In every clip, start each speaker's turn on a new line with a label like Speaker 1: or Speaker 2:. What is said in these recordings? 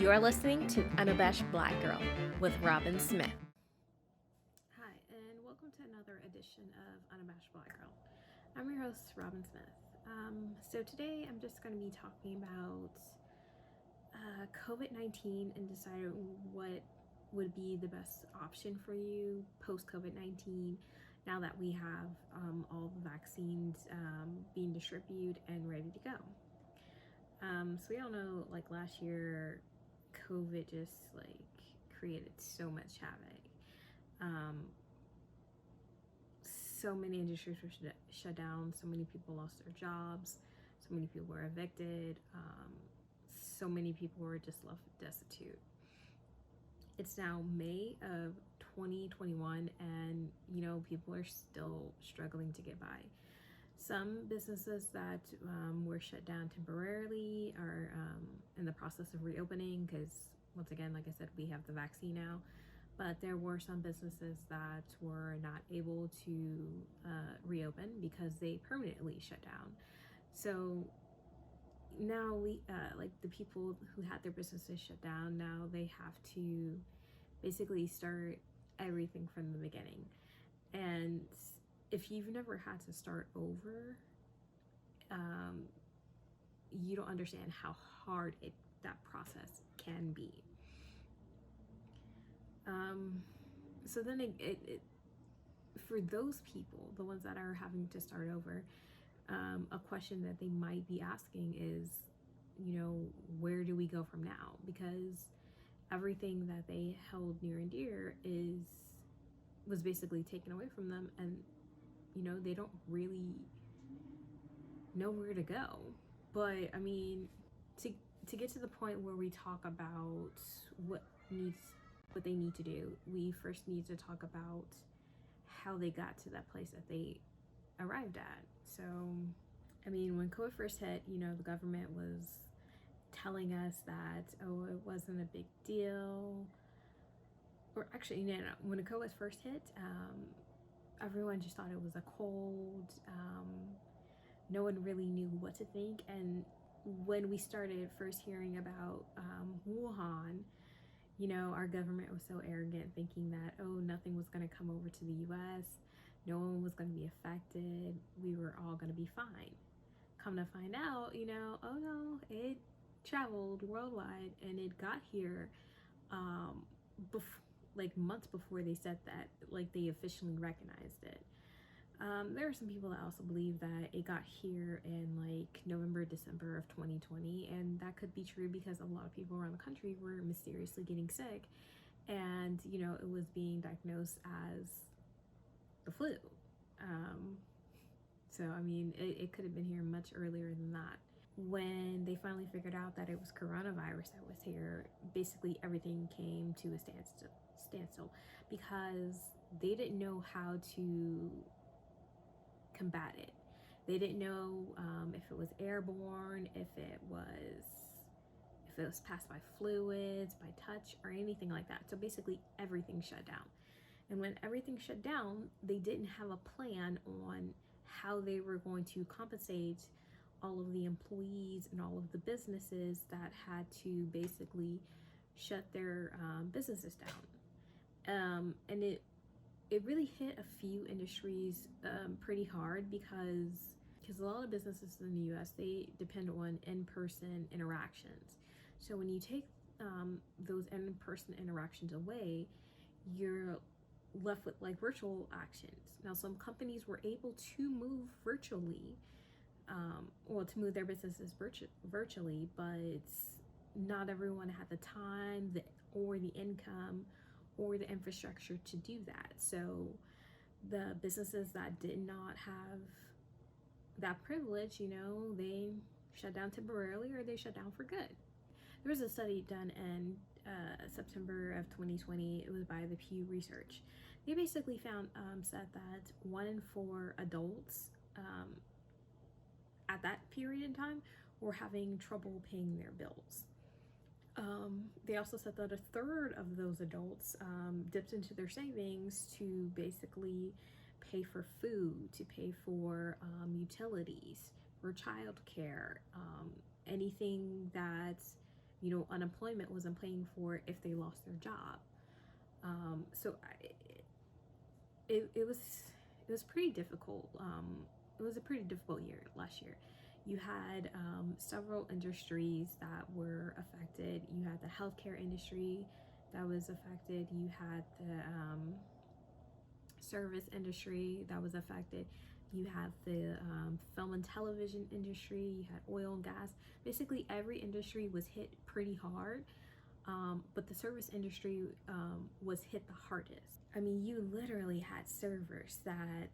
Speaker 1: You're listening to Unabashed Black Girl with Robin Smith.
Speaker 2: Hi, and welcome to another edition of Unabashed Black Girl. I'm your host, Robin Smith. So today I'm just going to be talking about COVID-19 and deciding what would be the best option for you post-COVID-19 now that we have all the vaccines being distributed and ready to go. So we all know, like, last year COVID just created so much havoc. So many industries were shut down, so many people lost their jobs, so many people were evicted, so many people were just left destitute. It's now May of 2021 and people are still struggling to get by. Some businesses that were shut down temporarily are in the process of reopening because, once again, like I said, we have the vaccine now. But there were some businesses that were not able to reopen because they permanently shut down. So now the people who had their businesses shut down, now they have to basically start everything from the beginning. And if you've never had to start over, you don't understand how hard that process can be. So then it for those people, the ones that are having to start over, a question that they might be asking is, where do we go from now? Because everything that they held near and dear was basically taken away from them, and they don't really know where to go. But I mean, to get to the point where we talk about what they need to do, we first need to talk about how they got to that place that they arrived at. So, I mean, when COVID first hit, the government was telling us that, oh, it wasn't a big deal. Or actually, no. When the COVID first hit, everyone just thought it was a cold. No one really knew what to think. And when we started first hearing about Wuhan, our government was so arrogant, thinking that, oh, nothing was going to come over to the US, no one was going to be affected, we were all going to be fine. Come to find out, oh no, it traveled worldwide and it got here months before they said that, they officially recognized it. There are some people that also believe that it got here in November, December of 2020, and that could be true because a lot of people around the country were mysteriously getting sick, and it was being diagnosed as the flu. So I mean, it could have been here much earlier than that. When they finally figured out that it was coronavirus that was here, basically everything came to a standstill because they didn't know how to combat it. They didn't know if it was airborne, if it was passed by fluids, by touch, or anything like that. So basically everything shut down. And when everything shut down, they didn't have a plan on how they were going to compensate all of the employees and all of the businesses that had to basically shut their businesses down. And it really hit a few industries pretty hard because a lot of businesses in the US, they depend on in-person interactions. So when you take those in-person interactions away, you're left with virtual actions. Now, some companies were able to move virtually, to move their businesses virtually, but not everyone had the time or the income or the infrastructure to do that. So the businesses that did not have that privilege, they shut down temporarily or they shut down for good. There was a study done in September of 2020. It was by the Pew Research. They basically said that 1 in 4 adults at that period in time were having trouble paying their bills. They also said that 1/3 of those adults dipped into their savings to basically pay for food, to pay for utilities, for childcare, anything that unemployment wasn't paying for it if they lost their job. It was pretty difficult. It was a pretty difficult year last year. You had several industries that were affected. You had the healthcare industry that was affected. You had the service industry that was affected. You had the film and television industry. You had oil and gas. Basically, every industry was hit pretty hard. But the service industry was hit the hardest. I mean, you literally had servers that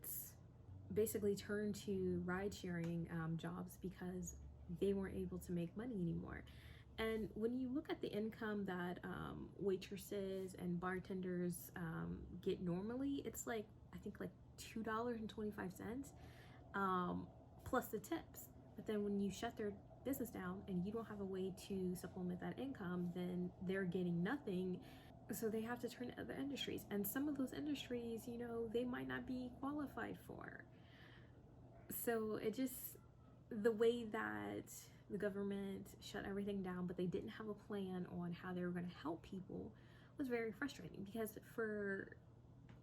Speaker 2: basically turned to ride sharing jobs because they weren't able to make money anymore. And when you look at the income that waitresses and bartenders get normally, it's like, I think like $2.25 plus the tips. But then when you shut their business down and you don't have a way to supplement that income, then they're getting nothing. So they have to turn to other industries. And some of those industries, they might not be qualified for. So the way that the government shut everything down, but they didn't have a plan on how they were going to help people, was very frustrating. Because for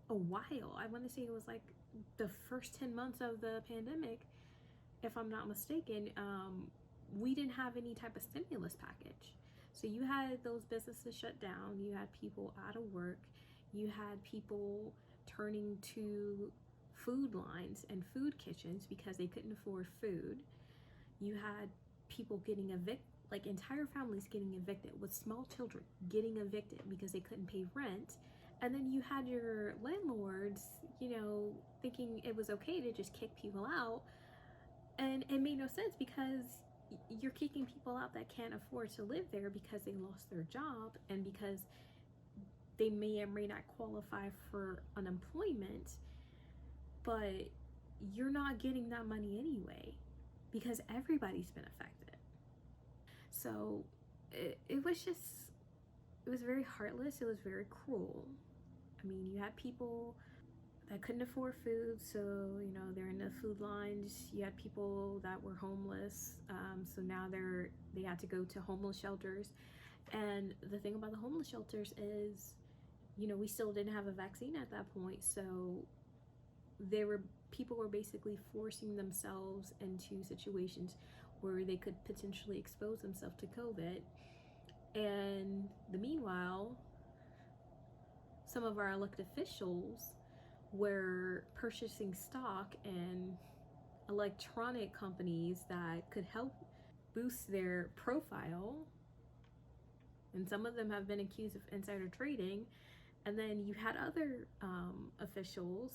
Speaker 2: a while, I want to say it was like the first 10 months of the pandemic, if I'm not mistaken, we didn't have any type of stimulus package. So you had those businesses shut down, you had people out of work, you had people turning to food lines and food kitchens because they couldn't afford food. You had people getting evicted, like entire families getting evicted, with small children getting evicted because they couldn't pay rent. And then you had your landlords, thinking it was okay to just kick people out. And it made no sense, because you're kicking people out that can't afford to live there because they lost their job and because they may or may not qualify for unemployment, but you're not getting that money anyway because everybody's been affected. So it was very heartless. It was very cruel. I mean, you had people that couldn't afford food, so they're in the food lines. You had people that were homeless, so now they had to go to homeless shelters. And the thing about the homeless shelters is, we still didn't have a vaccine at that point, so people were basically forcing themselves into situations where they could potentially expose themselves to COVID. And meanwhile, some of our elected officials were purchasing stock and electronic companies that could help boost their profile, and some of them have been accused of insider trading. And then you had other officials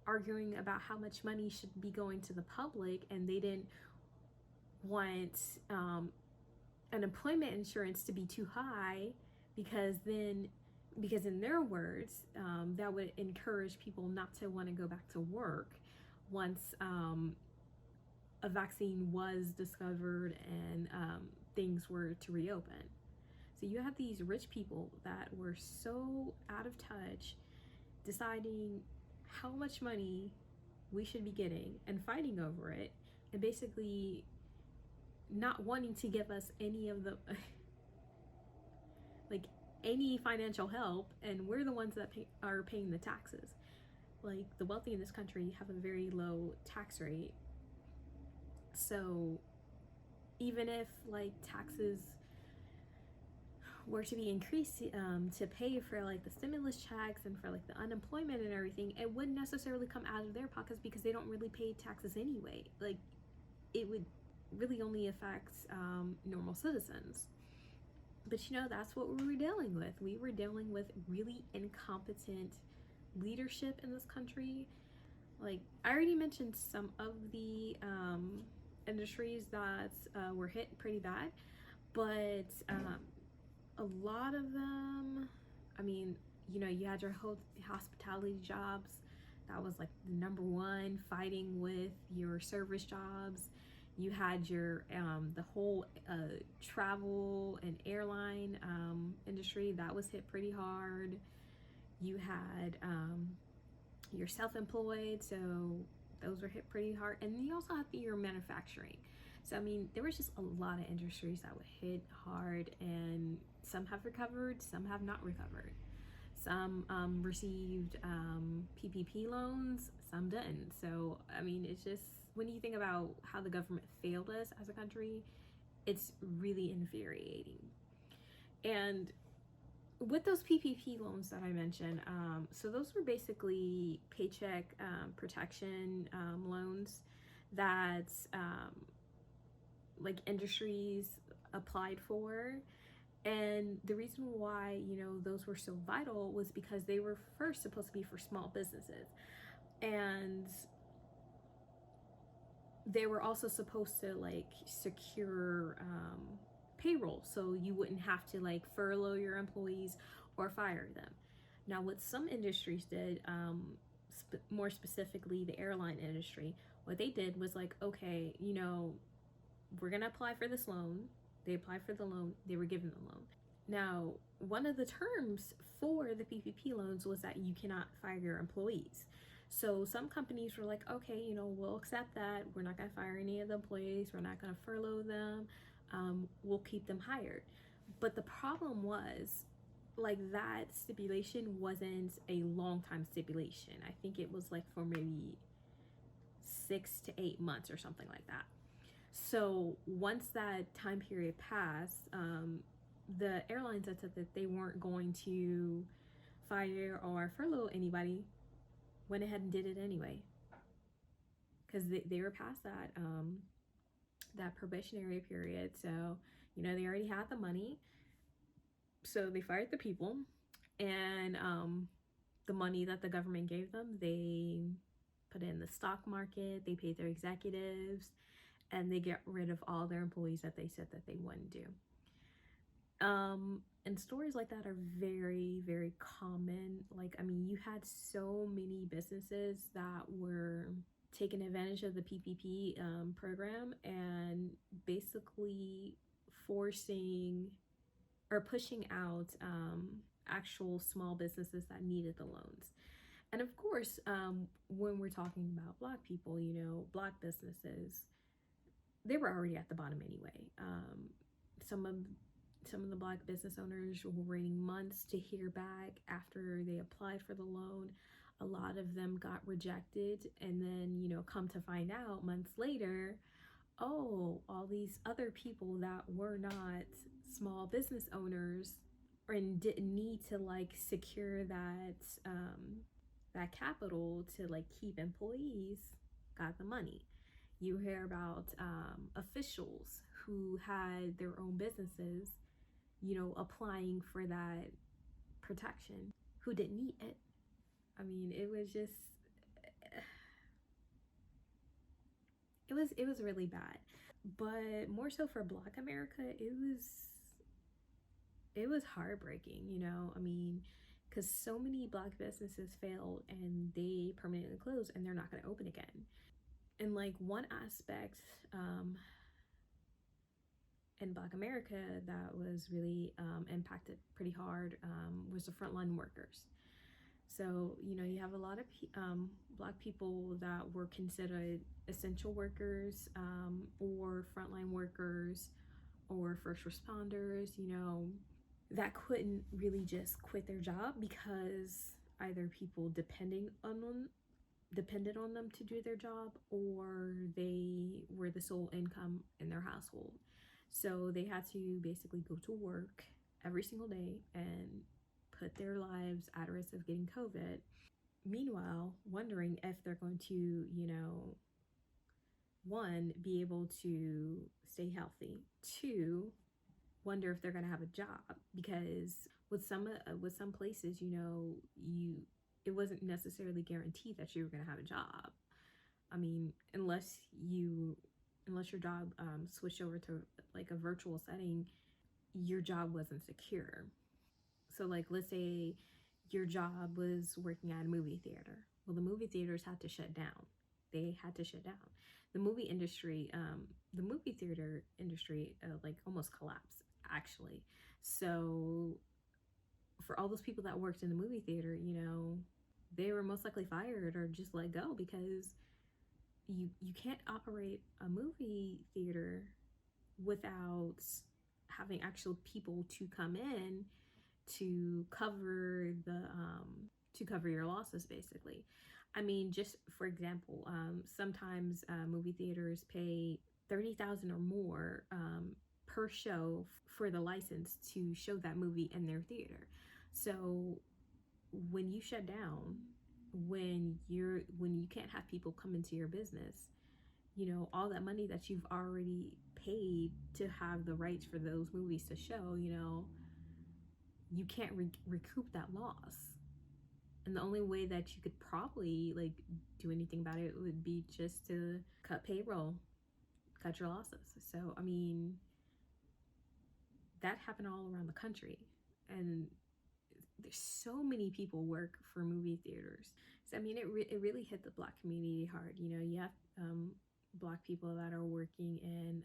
Speaker 2: arguing about how much money should be going to the public, and they didn't want unemployment insurance to be too high because in their words, that would encourage people not to want to go back to work once a vaccine was discovered and things were to reopen. So you have these rich people that were so out of touch, deciding how much money we should be getting and fighting over it, and basically not wanting to give us any of the like any financial help, and we're the ones that are paying the taxes. Like, the wealthy in this country have a very low tax rate, so even if like taxes were to be increased to pay for like the stimulus checks and for like the unemployment and everything, it wouldn't necessarily come out of their pockets because they don't really pay taxes anyway. Like, it would really only affect normal citizens. But that's what we were dealing with. We were dealing with really incompetent leadership in this country. Like, I already mentioned some of the industries that were hit pretty bad, but a lot of them, I mean, you had your whole hospitality jobs. That was like the number one, fighting with your service jobs. You had your the whole travel and airline industry that was hit pretty hard. You had your self-employed, so those were hit pretty hard. And you also have your manufacturing. So, I mean, there was just a lot of industries that were hit hard, and some have recovered, some have not recovered. Some received PPP loans, some didn't. So, I mean, it's just when you think about how the government failed us as a country, it's really infuriating. And with those PPP loans that I mentioned, so those were basically paycheck protection loans that like industries applied for. And the reason why, those were so vital was because they were first supposed to be for small businesses. And they were also supposed to like secure payroll, so you wouldn't have to like furlough your employees or fire them. Now, what some industries did, more specifically the airline industry, what they did was like, okay, we're gonna apply for this loan. They applied for the loan, they were given the loan. Now, one of the terms for the PPP loans was that you cannot fire your employees. So some companies were like, okay, we'll accept that. We're not going to fire any of the employees. We're not going to furlough them. We'll keep them hired. But the problem was, like, that stipulation wasn't a long time stipulation. I think it was like for maybe 6 to 8 months or something like that. So once that time period passed, the airlines that said that they weren't going to fire or furlough anybody went ahead and did it anyway, because they were past that probationary period. So they already had the money, so they fired the people, and the money that the government gave them, they put it in the stock market. They paid their executives, and they get rid of all their employees that they said that they wouldn't do. And stories like that are very, very common. Like, I mean, you had so many businesses that were taking advantage of the PPP program and basically forcing or pushing out actual small businesses that needed the loans. And of course, when we're talking about Black people, Black businesses, they were already at the bottom anyway. Some of the Black business owners were waiting months to hear back after they applied for the loan. A lot of them got rejected, and then come to find out months later, oh, all these other people that were not small business owners and didn't need to like secure that capital to like keep employees got the money. You hear about officials who had their own businesses, applying for that protection, who didn't need it. I mean, it was just, it was really bad. But more so for Black America, it was heartbreaking, I mean, because so many Black businesses failed and they permanently closed and they're not going to open again. And like one aspect in Black America that was really impacted pretty hard was the frontline workers. So, you have a lot of Black people that were considered essential workers or frontline workers or first responders, that couldn't really just quit their job because either people depended on them to do their job, or they were the sole income in their household. So they had to basically go to work every single day and put their lives at risk of getting COVID. Meanwhile, wondering if they're going to, one, be able to stay healthy. Two, wonder if they're going to have a job, because with some places, it wasn't necessarily guaranteed that you were going to have a job. I mean, unless your job switched over to like a virtual setting, your job wasn't secure. So like, let's say your job was working at a movie theater. Well, the movie theaters had to shut down. They had to shut down. The movie theater industry, like almost collapsed actually. So for all those people that worked in the movie theater, they were most likely fired or just let go, because you can't operate a movie theater without having actual people to come in to cover your losses, basically. I mean, just for example, sometimes movie theaters pay 30,000 or more per show for the license to show that movie in their theater. So when you shut down, when you can't have people come into your business, all that money that you've already paid to have the rights for those movies to show, you can't recoup that loss. And the only way that you could probably like do anything about it would be just to cut payroll, cut your losses. So I mean, that happened all around the country, and there's so many people work for movie theaters. So I mean, it really hit the Black community hard. You have Black people that are working in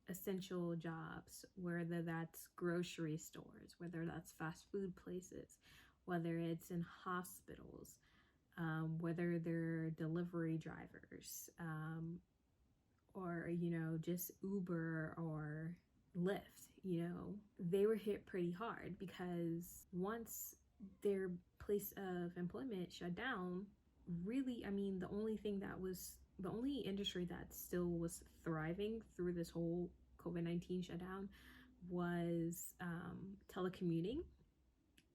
Speaker 2: essential jobs, whether that's grocery stores, whether that's fast food places, whether it's in hospitals, whether they're delivery drivers, or just Uber or Lyft. They were hit pretty hard because once their place of employment shut down, really, I mean, the only industry that still was thriving through this whole COVID-19 shutdown was telecommuting,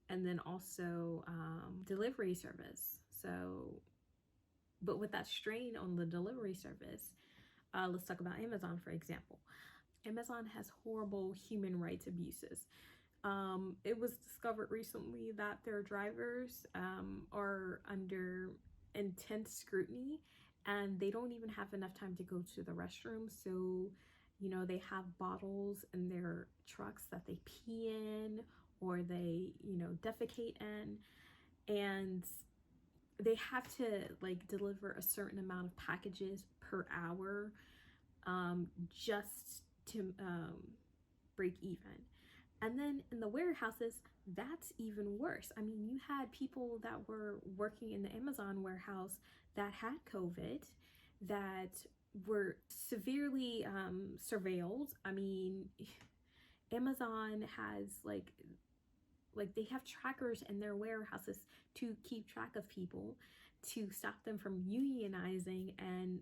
Speaker 2: and then also delivery service. So, but with that strain on the delivery service, let's talk about Amazon, for example. Amazon has horrible human rights abuses. It was discovered recently that their drivers are under intense scrutiny, and they don't even have enough time to go to the restroom. So, they have bottles in their trucks that they pee in, or they, defecate in, and they have to like deliver a certain amount of packages per hour, just to break even. And then in the warehouses, that's even worse. I mean, you had people that were working in the Amazon warehouse that had COVID, that were severely surveilled. I mean, Amazon has like they have trackers in their warehouses to keep track of people, to stop them from unionizing, and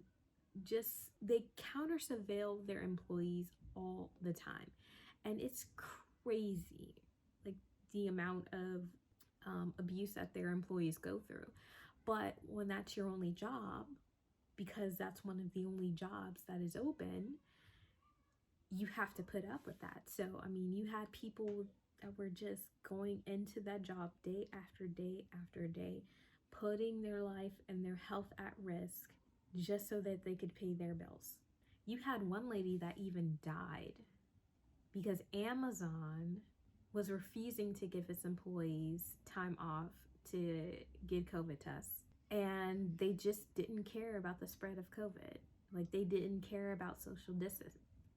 Speaker 2: just they counter surveil their employees all the time. And it's crazy, like the amount of abuse that their employees go through. But when that's your only job, because that's one of the only jobs that is open, you have to put up with that. So I mean, you had people that were just going into that job day after day after day, putting their life and their health at risk just so that they could pay their bills. You had one lady that even died because Amazon was refusing to give its employees time off to get COVID tests. And they just didn't care about the spread of COVID. Like, they didn't care about social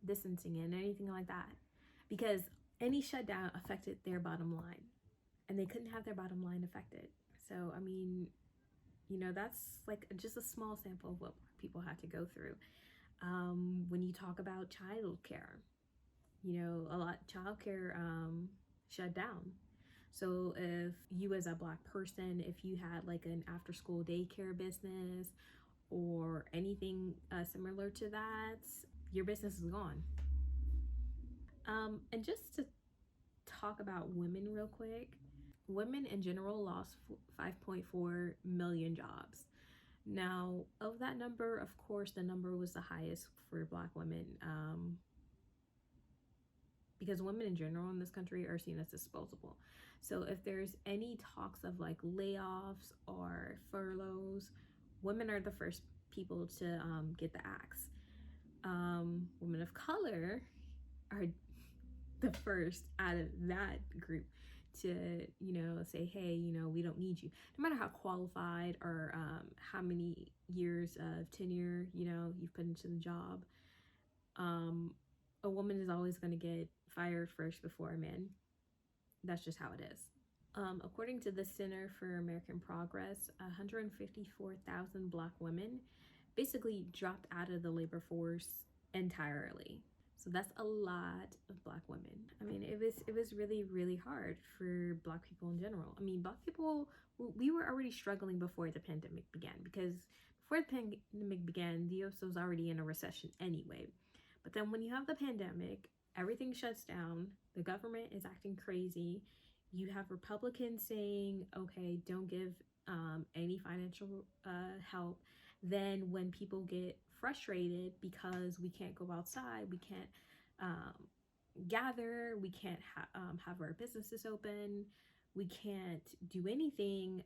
Speaker 2: distancing and anything like that, because any shutdown affected their bottom line, and they couldn't have their bottom line affected. So I mean, that's like just a small sample of what people had to go through. When you talk about childcare, a lot childcare shut down. So if you as a Black person, if you had like an after school daycare business or anything similar to that, your business is gone. And just to talk about women real quick, women in general lost 5.4 million jobs. Now, of that number, of course, the number was the highest for Black women, because women in general in this country are seen as disposable. So if there's any talks of like layoffs or furloughs, women are the first people to get the axe. Women of color are the first out of that group to say, hey, we don't need you, no matter how qualified or how many years of tenure you've put into the job. A woman is always going to get fired first before a man. That's just how it is. According to the Center for American Progress, 154,000 Black women basically dropped out of the labor force entirely. So that's a lot of Black women. I mean, it was really, really hard for Black people in general. I mean, Black people, we were already struggling before the pandemic began, because before the pandemic began, the US was already in a recession anyway. But then when you have the pandemic, everything shuts down, the government is acting crazy. You have Republicans saying, okay, don't give any financial help. Then when people get frustrated because we can't go outside, we can't gather, we can't have our businesses open, we can't do anything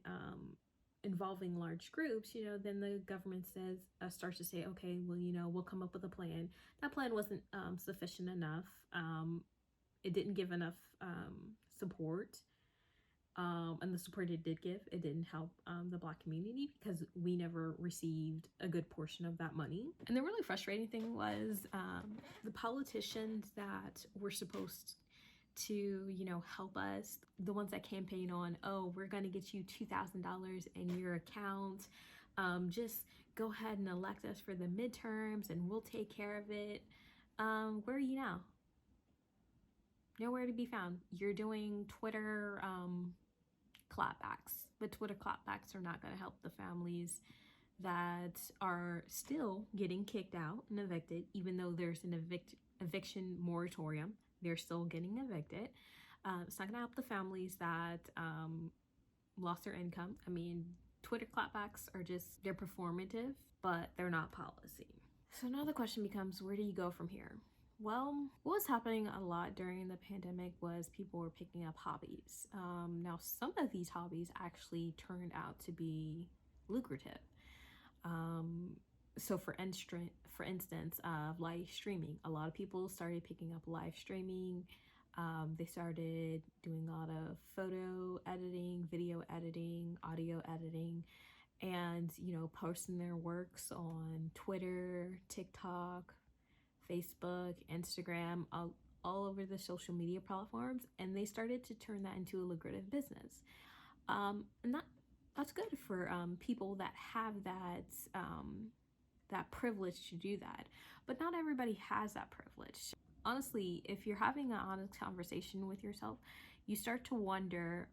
Speaker 2: involving large groups, then the government starts to say, okay, well, we'll come up with a plan. That plan wasn't sufficient enough. It didn't give enough support. And the support it did give, it didn't help the Black community, because we never received a good portion of that money. And the really frustrating thing was the politicians that were supposed to, help us, the ones that campaign on, oh, we're going to get you $2,000 in your account. Just go ahead and elect us for the midterms and we'll take care of it. Where are you now? Nowhere to be found. You're doing Twitter clapbacks, but Twitter clapbacks are not going to help the families that are still getting kicked out and evicted, even though there's an eviction moratorium. They're still getting evicted. It's not going to help the families that lost their income. I mean, Twitter clapbacks are just, they're performative, but they're not policy. So now the question becomes, where do you go from here? Well, what was happening a lot during the pandemic was people were picking up hobbies. Now, some of these hobbies actually turned out to be lucrative. So for instance, live streaming. A lot of people started picking up live streaming. They started doing a lot of photo editing, video editing, audio editing, and, posting their works on Twitter, TikTok, Facebook, Instagram, all over the social media platforms, and they started to turn that into a lucrative business. And that's good for people that have that privilege to do that. But not everybody has that privilege. Honestly, if you're having an honest conversation with yourself, you start to wonder,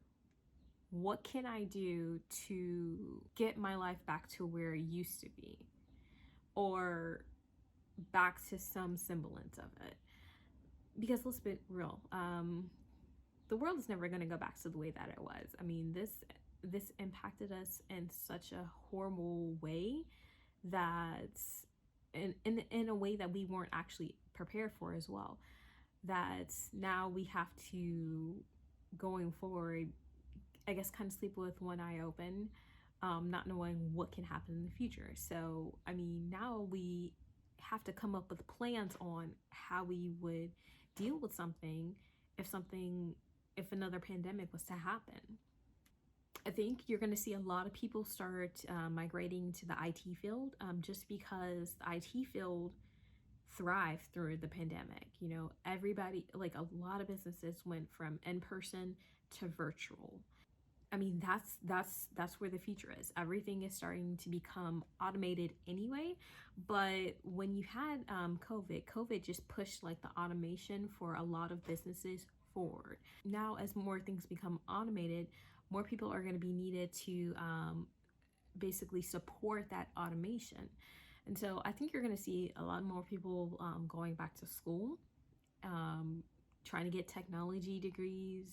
Speaker 2: what can I do to get my life back to where it used to be? Or back to some semblance of it. Because let's be real, the world is never going to go back to the way that it was. I mean, this impacted us in such a horrible way, that in a way that we weren't actually prepared for as well. That now we have to, going forward, I guess, kind of sleep with one eye open, not knowing what can happen in the future. So, I mean, now we have to come up with plans on how we would deal with something if another pandemic was to happen. I think you're going to see a lot of people start migrating to the IT field, just because the IT field thrived through the pandemic. Everybody, like a lot of businesses went from in-person to virtual. I mean, that's where the future is. Everything is starting to become automated anyway. But when you had COVID just pushed like the automation for a lot of businesses forward. Now, as more things become automated, more people are going to be needed to basically support that automation. And so I think you're going to see a lot more people going back to school, trying to get technology degrees.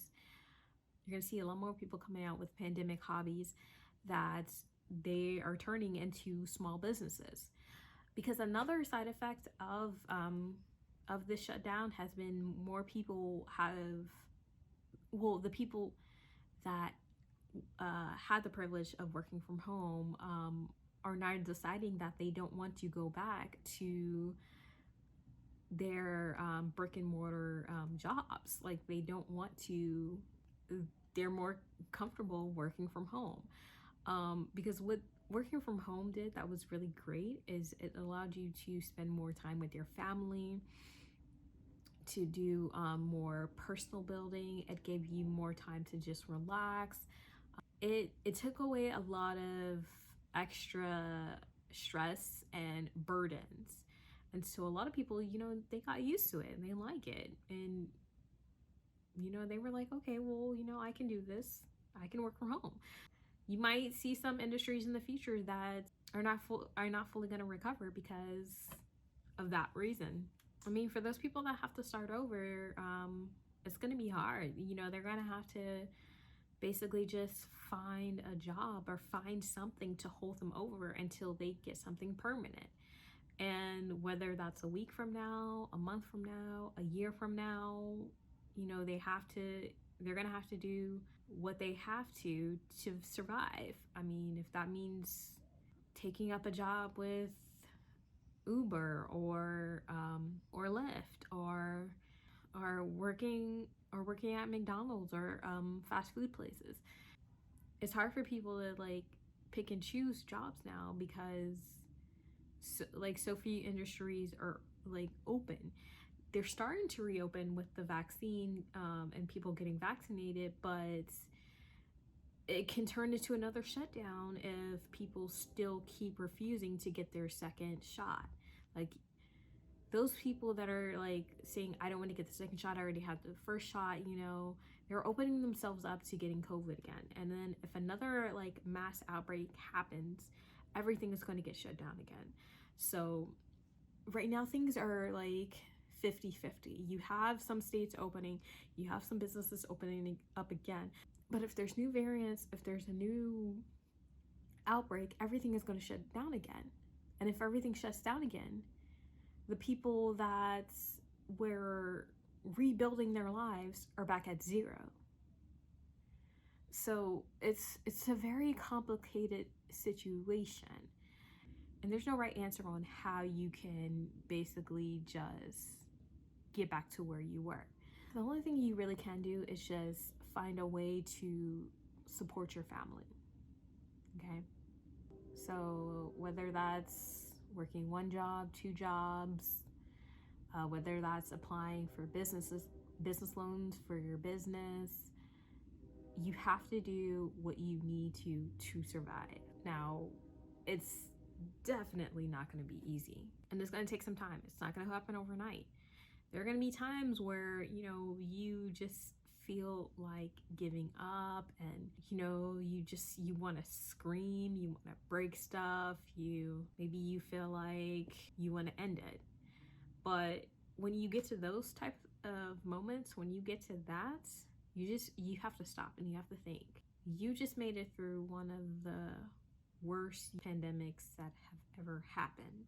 Speaker 2: You're going to see a lot more people coming out with pandemic hobbies that they are turning into small businesses. Because another side effect of this shutdown has been more people the people that had the privilege of working from home are now deciding that they don't want to go back to their brick and mortar jobs. Like, they don't want to, they're more comfortable working from home. Because what working from home did that was really great is it allowed you to spend more time with your family, to do more personal building. It gave you more time to just relax. It took away a lot of extra stress and burdens. And so a lot of people, they got used to it and they like it. And, they were like, okay, well, I can do this. I can work from home. You might see some industries in the future that are not fully going to recover because of that reason. I mean, for those people that have to start over, it's going to be hard. They're going to have to basically just find a job or find something to hold them over until they get something permanent. And whether that's a week from now, a month from now, a year from now, they're gonna have to do what they have to survive. I mean, if that means taking up a job with Uber or Lyft or working at McDonald's or fast food places. It's hard for people to like pick and choose jobs now because so few industries are like open. They're starting to reopen with the vaccine and people getting vaccinated, but it can turn into another shutdown if people still keep refusing to get their second shot. Like those people that are like saying, I don't want to get the second shot, I already had the first shot, they're opening themselves up to getting COVID again. And then if another like mass outbreak happens, everything is going to get shut down again. So right now things are like 50-50. You have some states opening, you have some businesses opening up again. But if there's new variants, if there's a new outbreak, everything is going to shut down again. And if everything shuts down again, the people that were rebuilding their lives are back at zero. So it's a very complicated situation. And there's no right answer on how you can basically just get back to where you were. The only thing you really can do is just find a way to support your family. Okay? So whether that's working one job, two jobs, whether that's applying for business loans for your business, you have to do what you need to survive. Now, it's definitely not going to be easy, and it's going to take some time. It's not going to happen overnight. There are going to be times where you just feel like giving up, and you want to scream, you want to break stuff, maybe you feel like you want to end it. But when you get to those types of moments, when you get to that, you have to stop and you have to think. You just made it through one of the worst pandemics that have ever happened.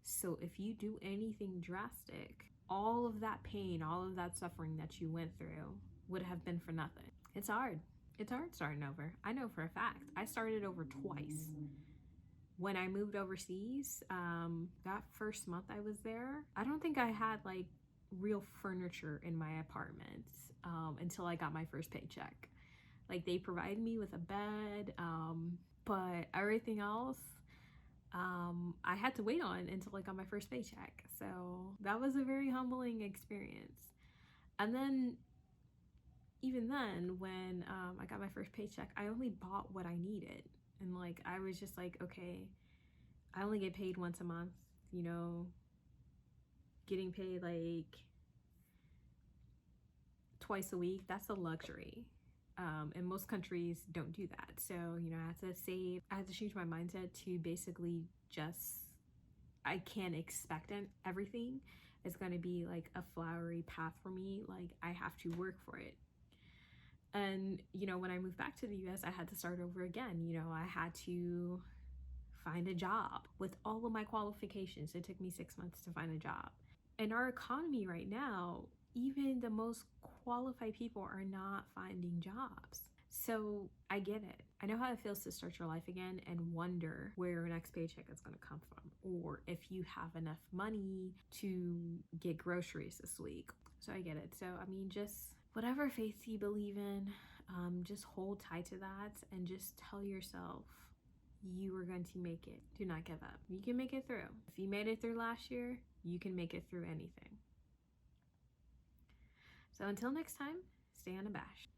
Speaker 2: So if you do anything drastic, all of that pain, all of that suffering that you went through would have been for nothing. It's hard. It's hard starting over. I know for a fact. I started over twice. When I moved overseas, that first month I was there, I don't think I had like real furniture in my apartment until I got my first paycheck. Like they provided me with a bed, but everything else I had to wait on until I got my first paycheck. So that was a very humbling experience. And then even then, when I got my first paycheck, I only bought what I needed. And like I was just like, okay, I only get paid once a month, getting paid like twice a week, that's a luxury. And most countries don't do that. So, I had to save. I had to change my mindset to basically I can't expect everything is going to be like a flowery path for me. Like I have to work for it. And, when I moved back to the US, I had to start over again. I had to find a job with all of my qualifications. It took me 6 months to find a job. In our economy right now, even the most qualified people are not finding jobs. So I get it. I know how it feels to start your life again and wonder where your next paycheck is going to come from, or if you have enough money to get groceries this week. So I get it. So, I mean, just whatever faith you believe in, just hold tight to that and just tell yourself you are going to make it. Do not give up. You can make it through. If you made it through last year, you can make it through anything. So until next time, stay unabashed.